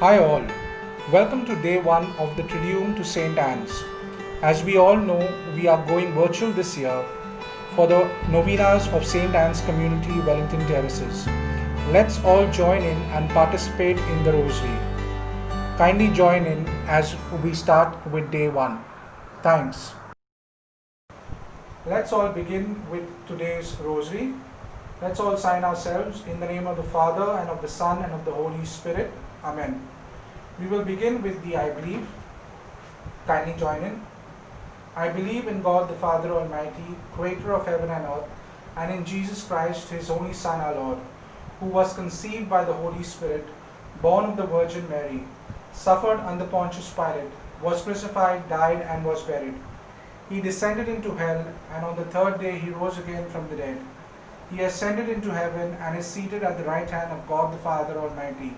Hi all, welcome to day one of the Triduum to St. Anne's. As we all know, we are going virtual this year for the novenas of St. Anne's Community, Wellington Terraces. Let's all join in and participate in the Rosary. Kindly join in as we start with day one. Thanks. Let's all begin with today's Rosary. Let's all sign ourselves in the name of the Father and of the Son and of the Holy Spirit. Amen. We will begin with the I believe. Kindly join in. I believe in God the Father Almighty, creator of heaven and earth, and in Jesus Christ, his only Son, our Lord, who was conceived by the Holy Spirit, born of the Virgin Mary, suffered under Pontius Pilate, was crucified, died, and was buried. He descended into hell, and on the third day he rose again from the dead. He ascended into heaven and is seated at the right hand of God the Father Almighty.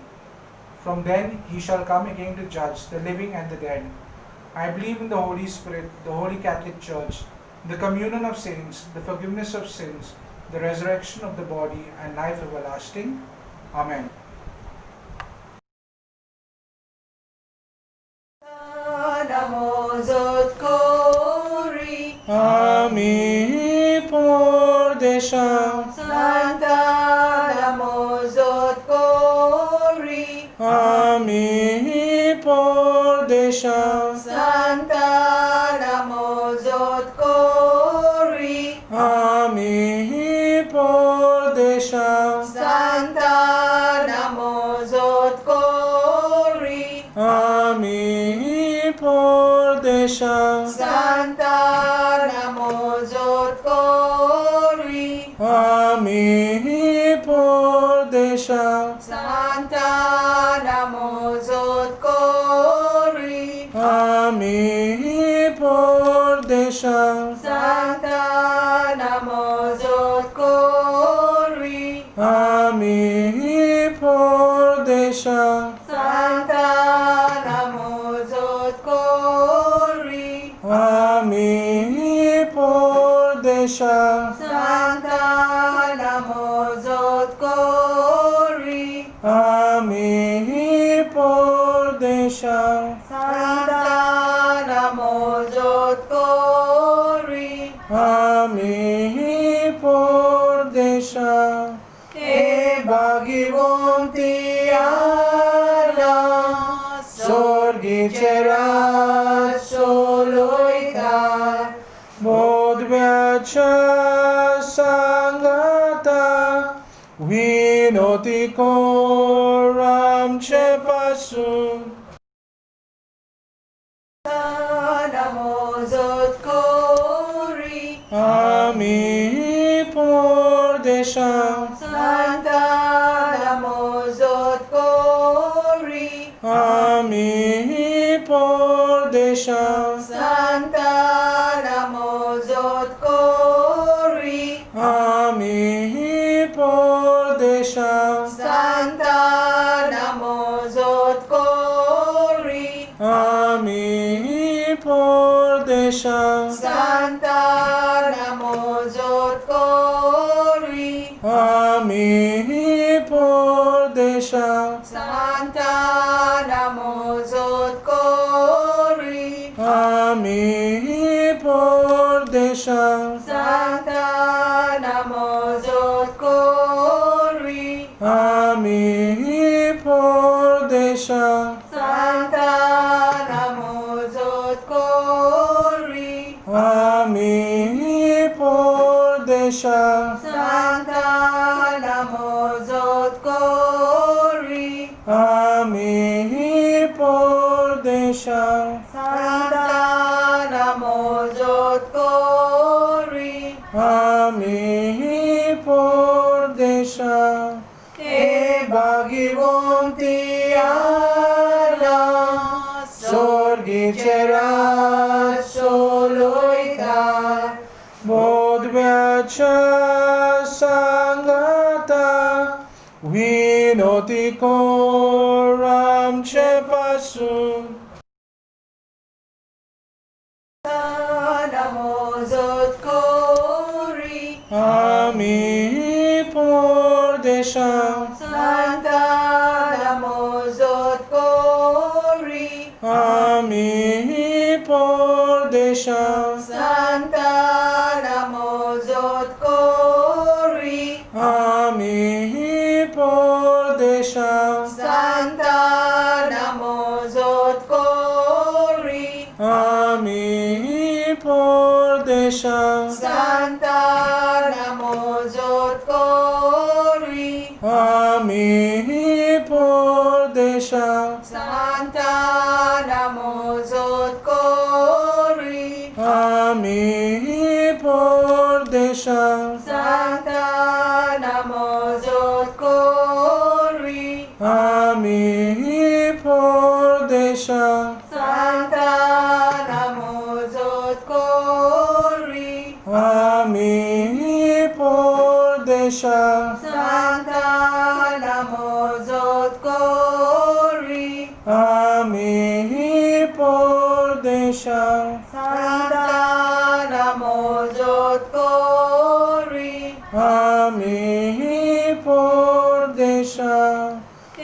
From then he shall come again to judge the living and the dead. I believe in the Holy Spirit, the Holy Catholic Church, the communion of saints, the forgiveness of sins, the resurrection of the body, and life everlasting. Amen. Ami por deșa Santa namozot cori, Ami por deșa Santa namozot cori, Ami por deșa Santa namozot cori, Ami por deșa Santa namozot cori, Ami por deșa Santa namozot cori, Ami por deșa Santa namozot cori, Ami por deșa Santa namozot cori, Ami por deșa Santa namozot cori, Ami por deșa Santa namozot cori, Ami por deșa e bhagivon tiara, sorgicera soloita, Bodhvyacha Sangata Vinoti Koram Chepasu namozot cori, Ami por deșa Santa namozot cori, Ami por deșa Santa namozot cori, Ami por deșa Santa namozot cori, Ami por deșa Santa namozot cori, Ami por deșa Santa namozot cori, Ami por deșa Santa namozot cori, Ami por deșa Santa namozot cori, Ami por deșa Santa namozot cori, Ami por deșa Santa namozot cori, Ami por deșa e bhagivon tiara, sorgicera soloita, Bodhvyacha Sangata Vinoti Koram Chepasu namozot cori, Ami por deșa Santa namozot cori, Pordesham Santa Namo Zot Kori Ami Pordesham Santa Namo Zot Kori Ami Pordesham Santa Namo Zot Kori Ami Pordesham Santa Namo Zot Kori Ami Pordesham Santa Namo Zot Kori Ami Pordesham Santa Namo Zot Kori Ami Pordesham Santa Namo Zot Kori Ami Pordesham E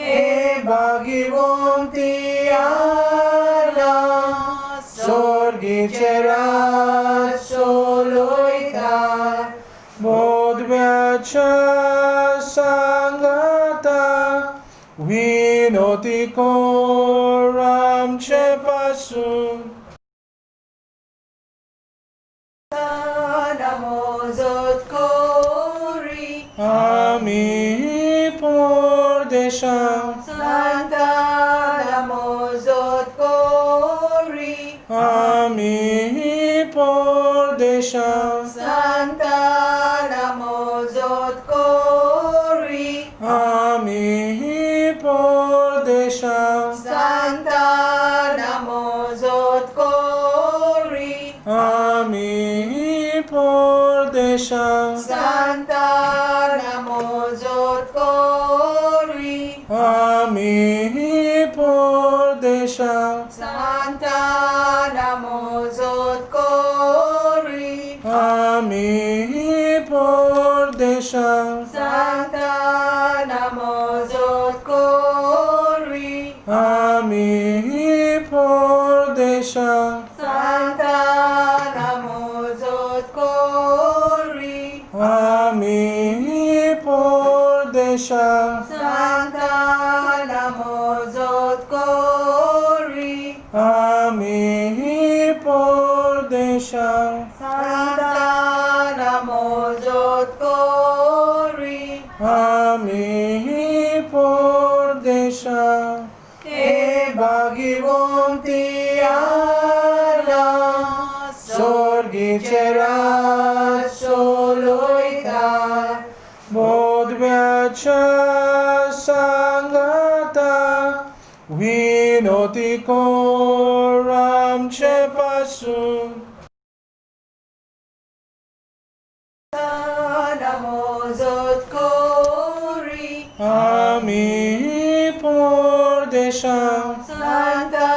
Bhagivon Tiara Sorgichera Soloika Bodhvyacha Sangata Vinoti Koram Chepasu Namo Zot Kori Ami Pordesham Santa Namo Zot Kori Ami Pordesham Santa Namo Zot Kori Ami Pordesham Santa Namo Zot Kori Ami Pordesham Santa Namo Zot Kori Ami Pordesham Santa Namo Zot Kori Ami Pordesham Santa Namo Zot Kori Ami Pordesham Santa Namo Zot Kori Ami Pordesham Santa Namo Zot Kori Ami Pordesham Santa Namo Zot Kori Ami Pordesham E Bhagivon Tiara Sorgichera Soloika Bodhvyacha Sangata Vinoti Koram Chepasu Namo Zot Kori Ami Pordesham Santa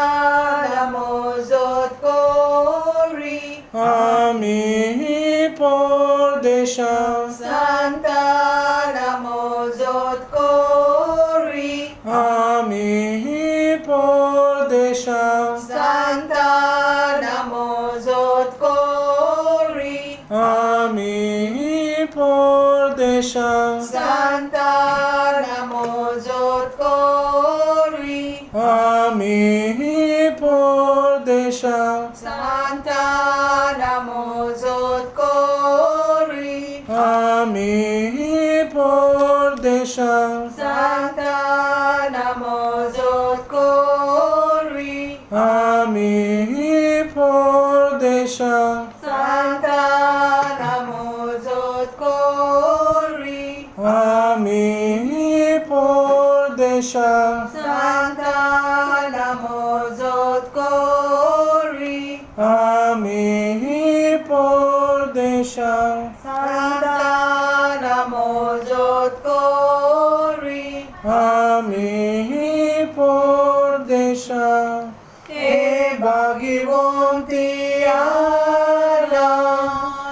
Namo Zot Kori Ami Pordesham Santa Namo Zot Kori Ami Pordesham Santa Namo Zot Kori Ami Pordesham Santa Namo Zot Kori Ami Pordesham Santa Namo Zot Kori Ami Pordesham Santa Namo Zot Kori Ami Pordesham Santa Namo Zot Kori Ami Pordesham Santa Namo Zot Kori Ami Pordesham Santa Namo Zot Kori Ami Pordesham E Bhagivon Tiara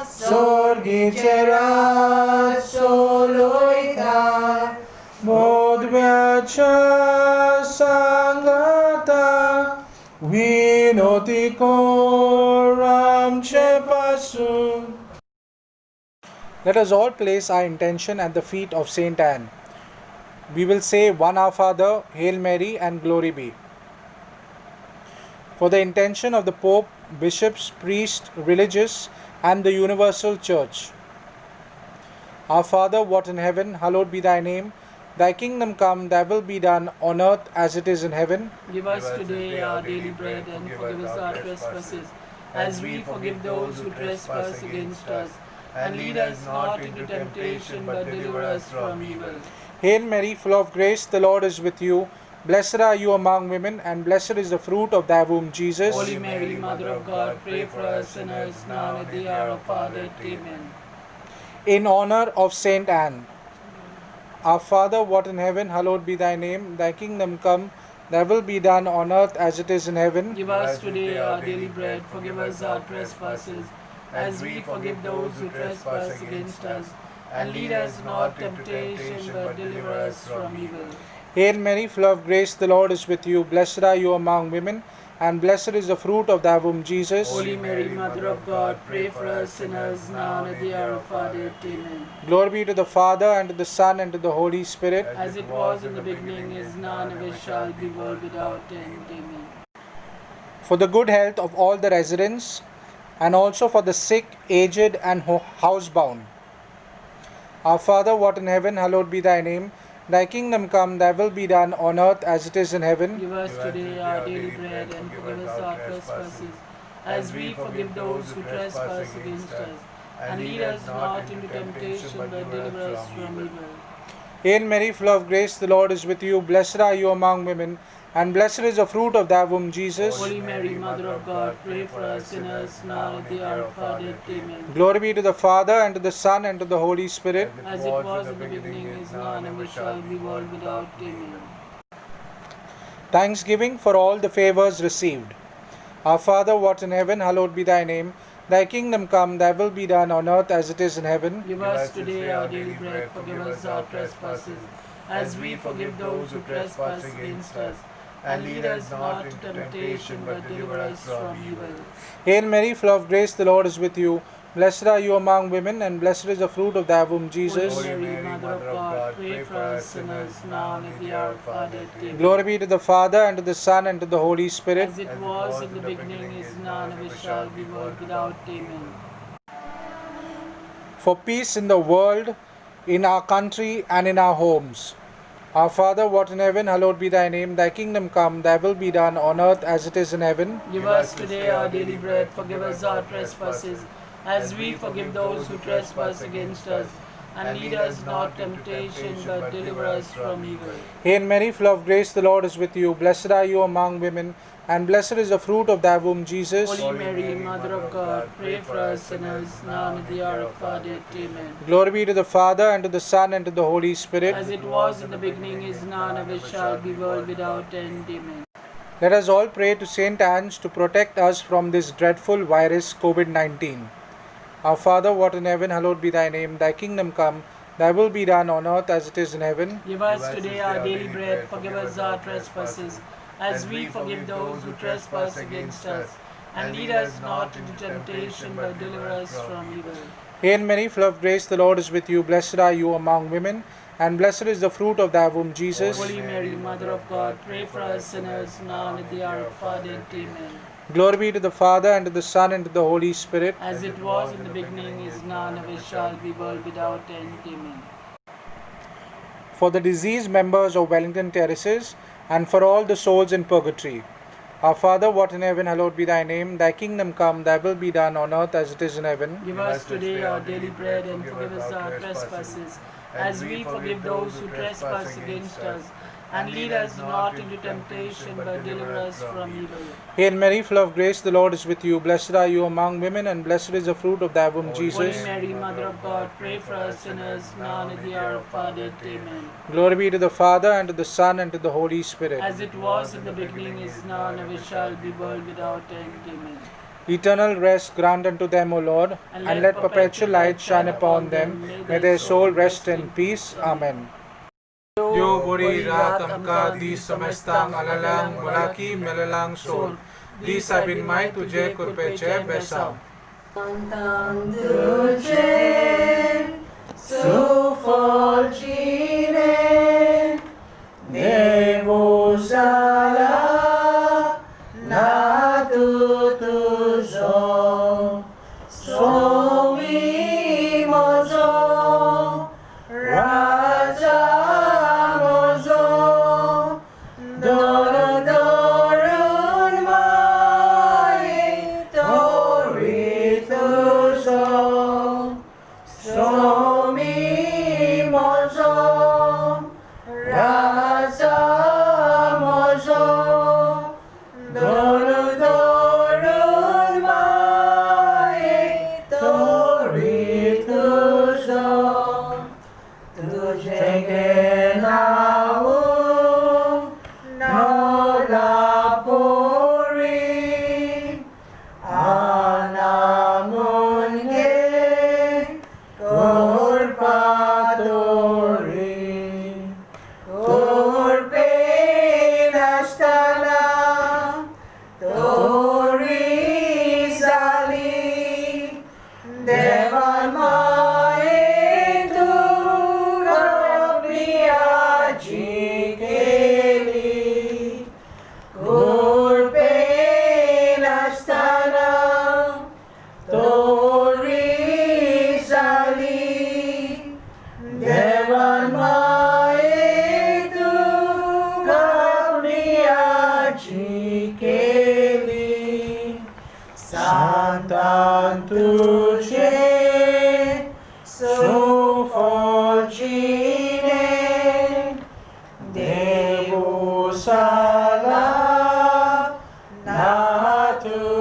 Sorgichera Soloika Bodhvyacha Sangata Vinoti Koram Chepasu. Let us all place our intention at the feet of Saint Anne. we will say one Our Father, Hail Mary, and Glory be. For the intention of the Pope, bishops, priests, religious, and the universal church. Our Father, what in heaven, hallowed be thy name. Thy kingdom come, thy will be done on earth as it is in heaven. Give us today our daily bread, and forgive us our trespasses, as we forgive those who trespass against us. And lead us not into temptation, but deliver us from evil. Hail Mary, full of grace, the Lord is with you. Blessed are you among women, and blessed is the fruit of thy womb, Jesus. Holy Mary, Mother of God, pray for us sinners, now and at the hour of our death. Amen. In honor of Saint Anne. Our Father, what in heaven, hallowed be thy name. Thy kingdom come, thy will be done on earth as it is in heaven. Give us today our daily bread, forgive us our trespasses, as we forgive those who trespass against us. And lead us not into temptation, but deliver us from evil. Hail Mary, full of grace, the Lord is with you. Blessed are you among women, and blessed is the fruit of thy womb, Jesus. Holy Mary, Mother of God, pray for us sinners, now and at the hour of our death. Amen. Glory be to the Father, and to the Son, and to the Holy Spirit. As it was in the beginning, is now, and ever shall be, world without end. Amen. For the good health of all the residents, and also for the sick, aged, and housebound. Our Father, what in heaven, hallowed be thy name. Thy kingdom come, thy will be done on earth as it is in heaven. Give us today our daily bread, and forgive us our trespasses, as we forgive those who trespass against us. And lead us not into temptation, but deliver us from evil. Hail Mary, full of grace, the Lord is with you. Blessed are you among women, and blessed is the fruit of thy womb, Jesus. Holy Mary, Mother of God, pray for us sinners, now and at the hour of our death. Amen. Glory be to the Father, and to the Son, and to the Holy Spirit. As it was in the beginning, is now, and ever shall be, world without end. Thanksgiving for all the favors received. Our Father, what in heaven, hallowed be thy name. Thy kingdom come, thy will be done on earth as it is in heaven. Give us today our daily bread, forgive us our trespasses, as we forgive those who trespass against us. And lead us not into temptation, but deliver us from evil. Hail Mary, full of grace, the Lord is with you. Blessed are you among women, and blessed is the fruit of thy womb, Jesus. Holy Mary, Mother of God, pray for us sinners, now and at the hour of our death. Amen. Glory be to the Father, and to the Son, and to the Holy Spirit. As it was in the beginning, is now, and ever shall be, world without end. For peace in the world, in our country, and in our homes. Our Father, what in heaven, hallowed be thy name. Thy kingdom come, thy will be done on earth as it is in heaven. Give us today our daily bread, forgive us our trespasses, as we forgive those who trespass against us. And lead us not temptation, but deliver us from evil. Hail Mary, full of grace, the Lord is with you. Blessed are you among women, and blessed is the fruit of thy womb, Jesus. Holy Mary, Mother of God, pray for us sinners, now and at the hour of our death. Amen. Glory be to the Father, and to the Son, and to the Holy Spirit. As it was in the beginning, is now, and ever shall be, world without end. Amen. Let us all pray to Saint Anne to protect us from this dreadful virus, COVID-19. Our Father, what in heaven, hallowed be thy name. Thy kingdom come, thy will be done on earth as it is in heaven. Give us today our daily bread, forgive us our trespasses, as we forgive those who trespass against us. And lead us not into temptation, but deliver us from evil. Hail Mary, full of grace, the Lord is with you. Blessed are you among women, and blessed is the fruit of thy womb, Jesus. Holy Mary, Mother of God, pray for us sinners, now and at the hour of our death. Amen. Glory be to the Father, and to the Son, and to the Holy Spirit. As it was in the beginning, is now, and ever shall be, world without end. Amen. For the deceased members of Wellington Terraces, and for all the souls in purgatory. Our Father, what in heaven, hallowed be thy name. Thy kingdom come, thy will be done on earth as it is in heaven. Give us today our daily bread, and forgive us our trespasses, as we forgive those who trespass against us. And lead us not into temptation, but deliver us from evil. Hail Mary, full of grace, the Lord is with you. Blessed are you among women, and blessed is the fruit of thy womb, Jesus. Holy Mary, Mother of God, pray for us sinners, now and at the hour of our death. Amen. Glory be to the Father, and to the Son, and to the Holy Spirit. As it was in the beginning, is now, and ever shall be, world without end. Amen. Eternal rest grant unto them, O Lord, and let perpetual light shine upon them. May their soul rest in peace. Amen. Yo buri ratam ka di samastang alalang mulaki melalang sol di sabin mai tuje kurpeche besam. Tantang duce, su folgine, sala natutuso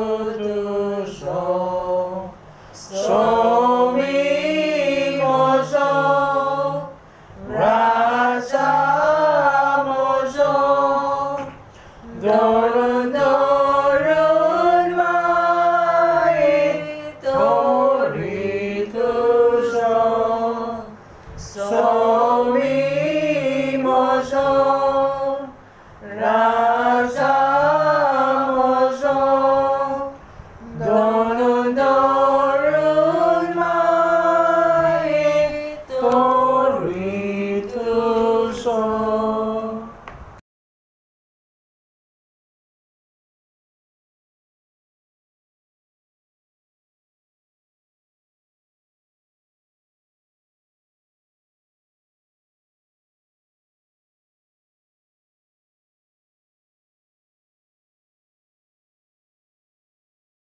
somimoso rasamoso dorun dorun mai torituso somimoso